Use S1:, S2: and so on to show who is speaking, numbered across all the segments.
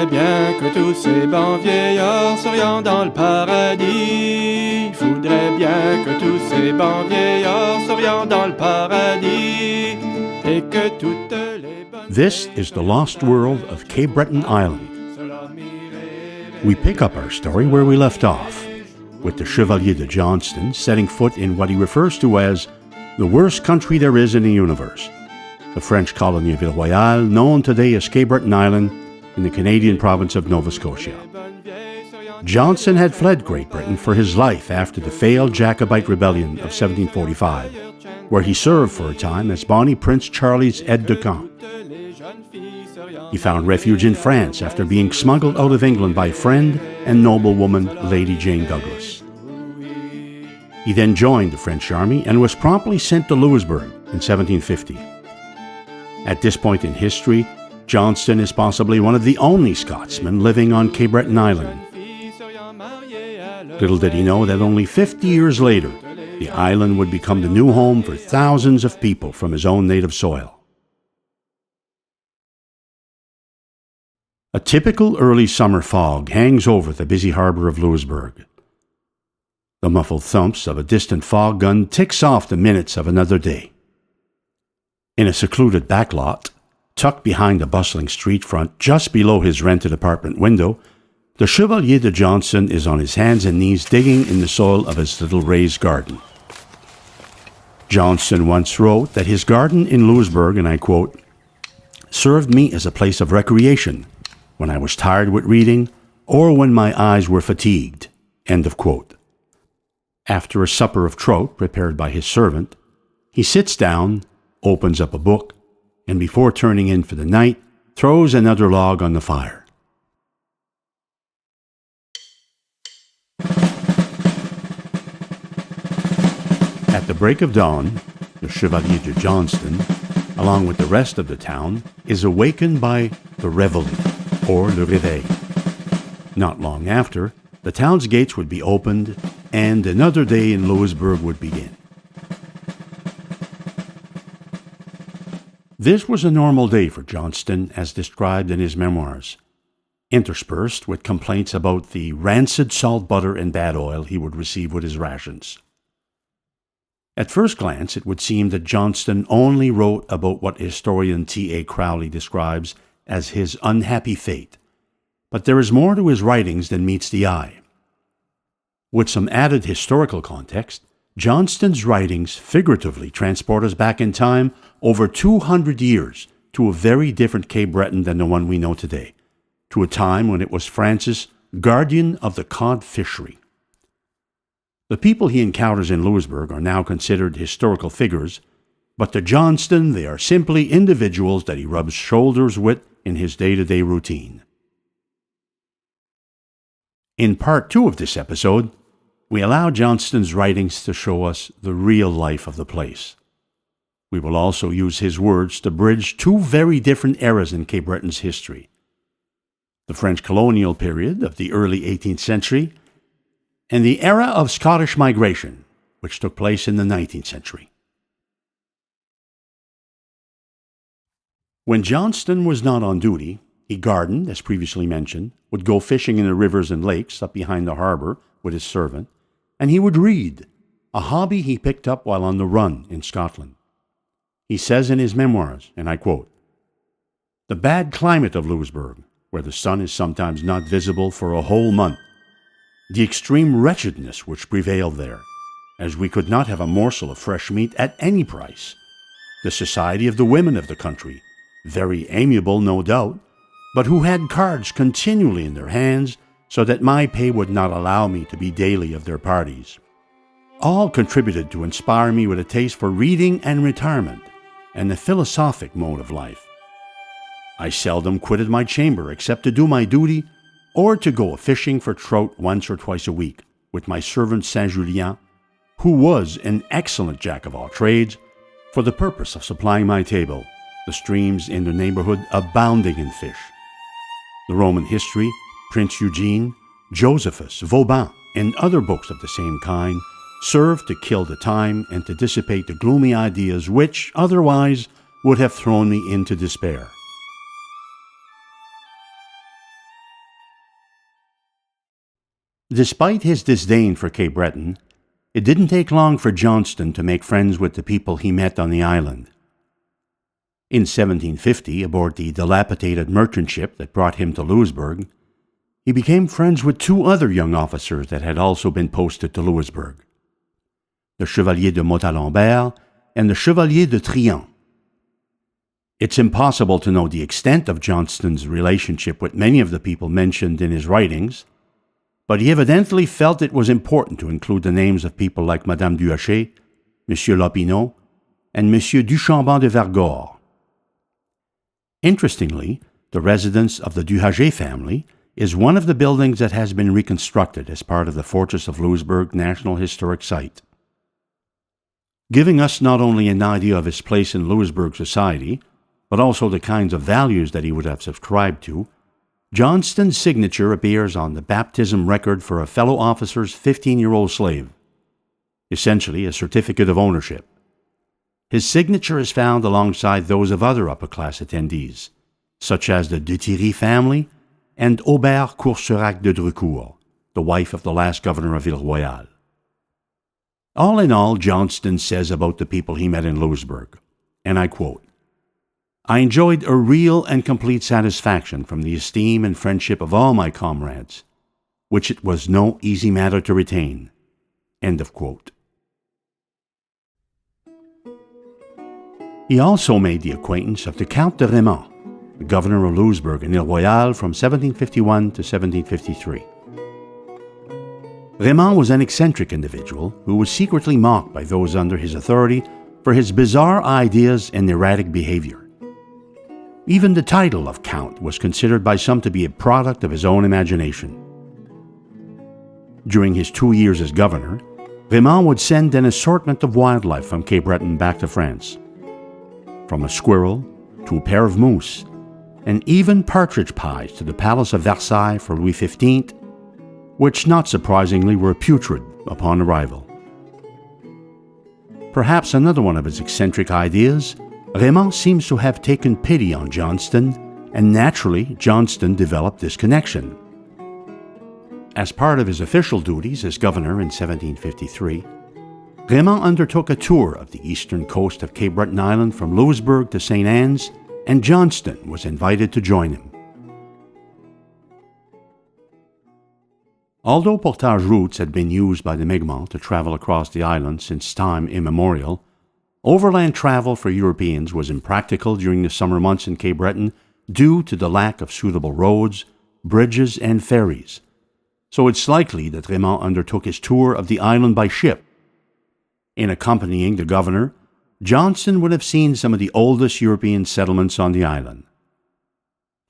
S1: Faudrait bien que tous ces bons vieillards s'orientent dans le paradis. Faudrait bien que tous ces bons vieillards s'orientent dans le paradis. Et que toutes les bonnes...
S2: This is the lost world of Cape Breton Island. We pick up our story where we left off, with the Chevalier de Johnstone setting foot in what he refers to as the worst country there is in the universe, the French colony of Ile Royale, known today as Cape Breton Island in the Canadian province of Nova Scotia. Johnstone had fled Great Britain for his life after the failed Jacobite Rebellion of 1745, where he served for a time as Bonnie Prince Charlie's aide-de-camp. He found refuge in France after being smuggled out of England by friend and noblewoman Lady Jane Douglas. He then joined the French army and was promptly sent to Louisbourg in 1750. At this point in history, Johnstone is possibly one of the only Scotsmen living on Cape Breton Island. Little did he know that only 50 years later, the island would become the new home for thousands of people from his own native soil. A typical early summer fog hangs over the busy harbor of Louisbourg. The muffled thumps of a distant fog gun ticks off the minutes of another day. In a secluded backlot, tucked behind a bustling street front just below his rented apartment window, the Chevalier de Johnstone is on his hands and knees digging in the soil of his little raised garden. Johnstone once wrote that his garden in Louisbourg, and I quote, "served me as a place of recreation when I was tired with reading or when my eyes were fatigued." End of quote. After a supper of trout prepared by his servant, he sits down, opens up a book, and before turning in for the night, throws another log on the fire. At the break of dawn, the Chevalier de Johnstone, along with the rest of the town, is awakened by the reveille, or le réveil. Not long after, the town's gates would be opened, and another day in Louisbourg would begin. This was a normal day for Johnstone, as described in his memoirs, interspersed with complaints about the rancid salt butter and bad oil he would receive with his rations. At first glance, it would seem that Johnstone only wrote about what historian T.A. Crowley describes as his unhappy fate, but there is more to his writings than meets the eye. With some added historical context, Johnstone's writings figuratively transport us back in time over 200 years to a very different Cape Breton than the one we know today, to a time when it was France's guardian of the cod fishery. The people he encounters in Louisbourg are now considered historical figures, but to Johnstone they are simply individuals that he rubs shoulders with in his day-to-day routine. In part 2 of this episode, we allow Johnstone's writings to show us the real life of the place. We will also use his words to bridge two very different eras in Cape Breton's history: the French colonial period of the early 18th century and the era of Scottish migration, which took place in the 19th century. When Johnstone was not on duty, he gardened, as previously mentioned, would go fishing in the rivers and lakes up behind the harbor with his servant, and he would read, a hobby he picked up while on the run in Scotland. He says in his memoirs, and I quote, "The bad climate of Louisbourg, where the sun is sometimes not visible for a whole month, the extreme wretchedness which prevailed there, as we could not have a morsel of fresh meat at any price, the society of the women of the country, very amiable no doubt, but who had cards continually in their hands, so that my pay would not allow me to be daily of their parties, all contributed to inspire me with a taste for reading and retirement, and the philosophic mode of life. I seldom quitted my chamber except to do my duty, or to go a-fishing for trout once or twice a week, with my servant Saint-Julien, who was an excellent jack of all trades, for the purpose of supplying my table, the streams in the neighborhood abounding in fish. The Roman history, Prince Eugene, Josephus, Vauban, and other books of the same kind served to kill the time and to dissipate the gloomy ideas which, otherwise, would have thrown me into despair. Despite his disdain for Cape Breton, it didn't take long for Johnstone to make friends with the people he met on the island. In 1750, aboard the dilapidated merchant ship that brought him to Louisbourg, he became friends with two other young officers that had also been posted to Louisbourg, the Chevalier de Montalembert and the Chevalier de Trian. It's impossible to know the extent of Johnstone's relationship with many of the people mentioned in his writings, but he evidently felt it was important to include the names of people like Madame Duhaché, Monsieur Lopineau, and Monsieur Duchambon de Vergor. Interestingly, the residence of the Duhaché family is one of the buildings that has been reconstructed as part of the Fortress of Louisbourg National Historic Site, giving us not only an idea of his place in Louisbourg society, but also the kinds of values that he would have subscribed to. Johnstone's signature appears on the baptism record for a fellow officer's 15-year-old slave, essentially a certificate of ownership. His signature is found alongside those of other upper-class attendees, such as the de Thierry family and Aubert Courserac de Drucourt, the wife of the last governor of Ile-Royale. All in all, Johnstone says about the people he met in Louisbourg, and I quote, "I enjoyed a real and complete satisfaction from the esteem and friendship of all my comrades, which it was no easy matter to retain." End of quote. He also made the acquaintance of the Count de Raymond, the governor of Louisbourg and Ile-Royale from 1751 to 1753. Raymond was an eccentric individual who was secretly mocked by those under his authority for his bizarre ideas and erratic behavior. Even the title of Count was considered by some to be a product of his own imagination. During his 2 years as governor, Raymond would send an assortment of wildlife from Cape Breton back to France, from a squirrel to a pair of moose, and even partridge pies to the Palace of Versailles for Louis XV, which not surprisingly were putrid upon arrival. Perhaps another one of his eccentric ideas, Raymond seems to have taken pity on Johnstone, and naturally Johnstone developed this connection. As part of his official duties as governor in 1753, Raymond undertook a tour of the eastern coast of Cape Breton Island from Louisbourg to St. Anne's, and Johnstone was invited to join him. Although portage routes had been used by the Mi'kmaq to travel across the island since time immemorial, overland travel for Europeans was impractical during the summer months in Cape Breton due to the lack of suitable roads, bridges, and ferries, so it's likely that Raymond undertook his tour of the island by ship. In accompanying the governor, Johnstone would have seen some of the oldest European settlements on the island.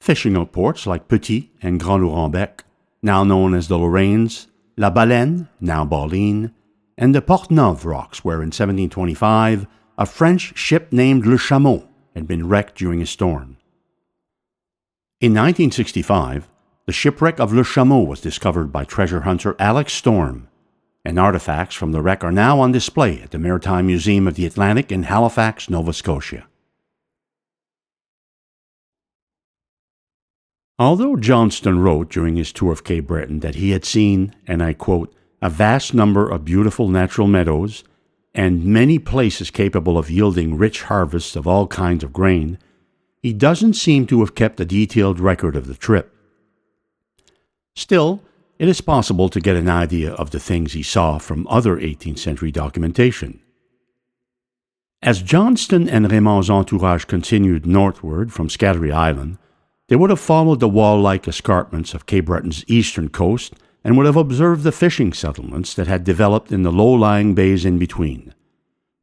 S2: Fishing out ports like Petit and Grand Lourenbec, now known as the Lorraines, La Baleine, now Baleine, and the Port-Neuve rocks where in 1725 a French ship named Le Chameau had been wrecked during a storm. In 1965, the shipwreck of Le Chameau was discovered by treasure hunter Alex Storm, and artifacts from the wreck are now on display at the Maritime Museum of the Atlantic in Halifax, Nova Scotia. Although Johnstone wrote during his tour of Cape Breton that he had seen, and I quote, "a vast number of beautiful natural meadows, and many places capable of yielding rich harvests of all kinds of grain," he doesn't seem to have kept a detailed record of the trip. Still, it is possible to get an idea of the things he saw from other 18th century documentation. As Johnstone and Raymond's entourage continued northward from Scattery Island, they would have followed the wall-like escarpments of Cape Breton's eastern coast and would have observed the fishing settlements that had developed in the low-lying bays in between,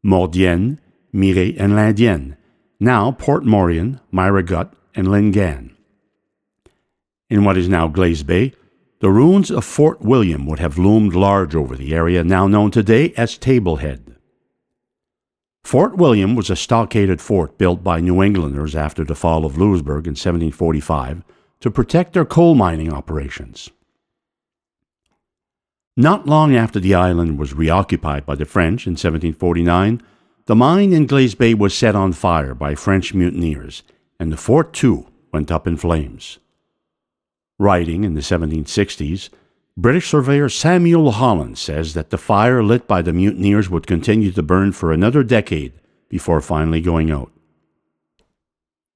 S2: Mordienne, Mireille, and L'Indienne, now Port Morion, Miragut, and Lingan. In what is now Glaze Bay, the ruins of Fort William would have loomed large over the area now known today as Table Head. Fort William was a stockaded fort built by New Englanders after the fall of Louisbourg in 1745 to protect their coal mining operations. Not long after the island was reoccupied by the French in 1749, the mine in Glaze Bay was set on fire by French mutineers, and the fort too went up in flames. Writing in the 1760s, British surveyor Samuel Holland says that the fire lit by the mutineers would continue to burn for another decade before finally going out.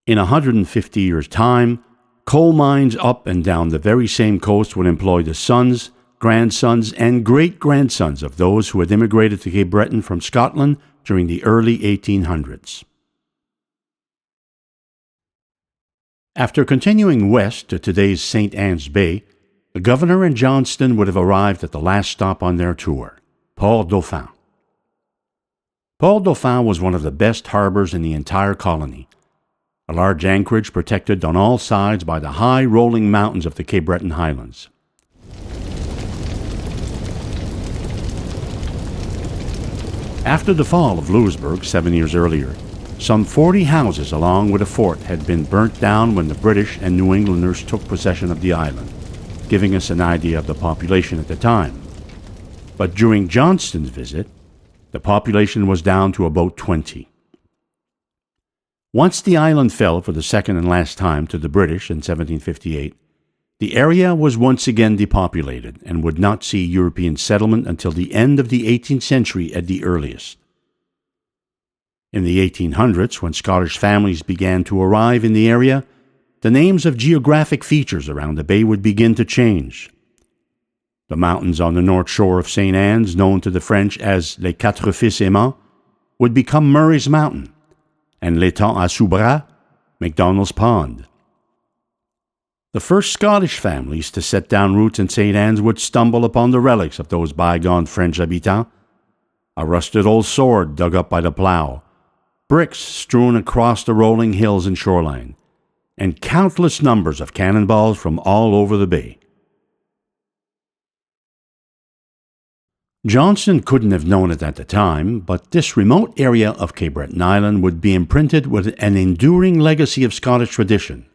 S2: In 150 years' time, coal mines up and down the very same coast would employ the sons, grandsons, and great-grandsons of those who had immigrated to Cape Breton from Scotland during the early 1800s. After continuing west to today's St. Anne's Bay, the governor and Johnstone would have arrived at the last stop on their tour, Port Dauphin. Port Dauphin was one of the best harbors in the entire colony, a large anchorage protected on all sides by the high rolling mountains of the Cape Breton Highlands. After the fall of Louisbourg 7 years earlier, some 40 houses along with a fort had been burnt down when the British and New Englanders took possession of the island, giving us an idea of the population at the time. But during Johnstone's visit, the population was down to about 20. Once the island fell for the second and last time to the British in 1758, the area was once again depopulated and would not see European settlement until the end of the 18th century at the earliest. In the 1800s, when Scottish families began to arrive in the area, the names of geographic features around the bay would begin to change. The mountains on the north shore of St. Anne's, known to the French as les Quatre Fils Aimants, would become Murray's Mountain, and l'étang à Soubras, McDonald's Pond. The first Scottish families to set down roots in St. Anne's would stumble upon the relics of those bygone French habitants: a rusted old sword dug up by the plough, bricks strewn across the rolling hills and shoreline, and countless numbers of cannonballs from all over the bay. Johnstone couldn't have known it at the time, but this remote area of Cape Breton Island would be imprinted with an enduring legacy of Scottish tradition.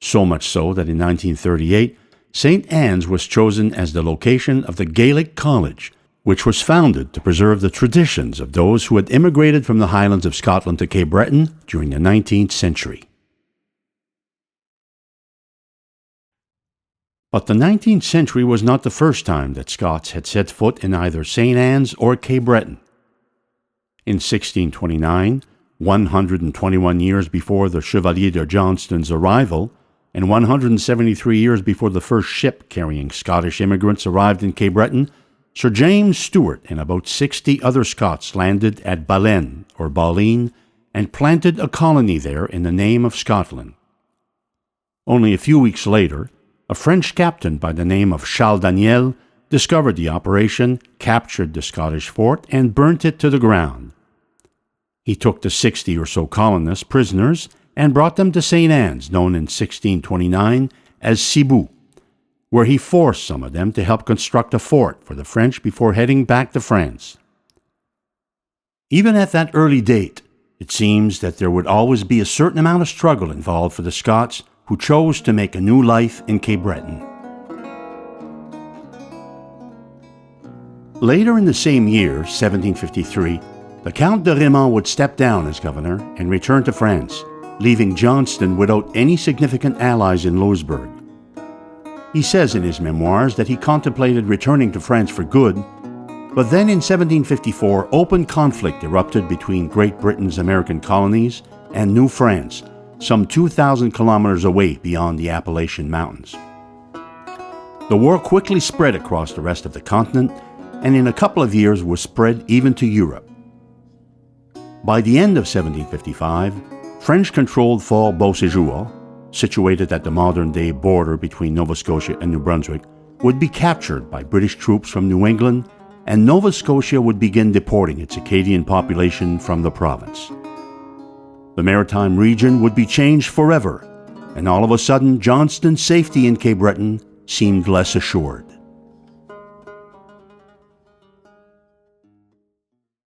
S2: So much so that in 1938, St. Anne's was chosen as the location of the Gaelic College, which was founded to preserve the traditions of those who had immigrated from the Highlands of Scotland to Cape Breton during the 19th century. But the 19th century was not the first time that Scots had set foot in either St. Anne's or Cape Breton. In 1629, 121 years before the Chevalier de Johnstone's arrival, and 173 years before the first ship carrying Scottish immigrants arrived in Cape Breton, Sir James Stewart and about 60 other Scots landed at Baleine, or Balline, and planted a colony there in the name of Scotland. Only a few weeks later, a French captain by the name of Charles Daniel discovered the operation, captured the Scottish fort, and burnt it to the ground. He took the 60 or so colonists prisoners and brought them to St. Anne's, known in 1629 as Cebu, where he forced some of them to help construct a fort for the French before heading back to France. Even at that early date, it seems that there would always be a certain amount of struggle involved for the Scots who chose to make a new life in Cape Breton. Later in the same year, 1753, the Count de Raymond would step down as governor and return to France, leaving Johnstone without any significant allies in Louisbourg. He says in his memoirs that he contemplated returning to France for good, but then in 1754 open conflict erupted between Great Britain's American colonies and New France, some 2,000 kilometers away beyond the Appalachian Mountains. The war quickly spread across the rest of the continent, and in a couple of years was spread even to Europe. By the end of 1755, French-controlled Fort Beauséjour, situated at the modern-day border between Nova Scotia and New Brunswick, would be captured by British troops from New England, and Nova Scotia would begin deporting its Acadian population from the province. The maritime region would be changed forever, and all of a sudden Johnstone's safety in Cape Breton seemed less assured.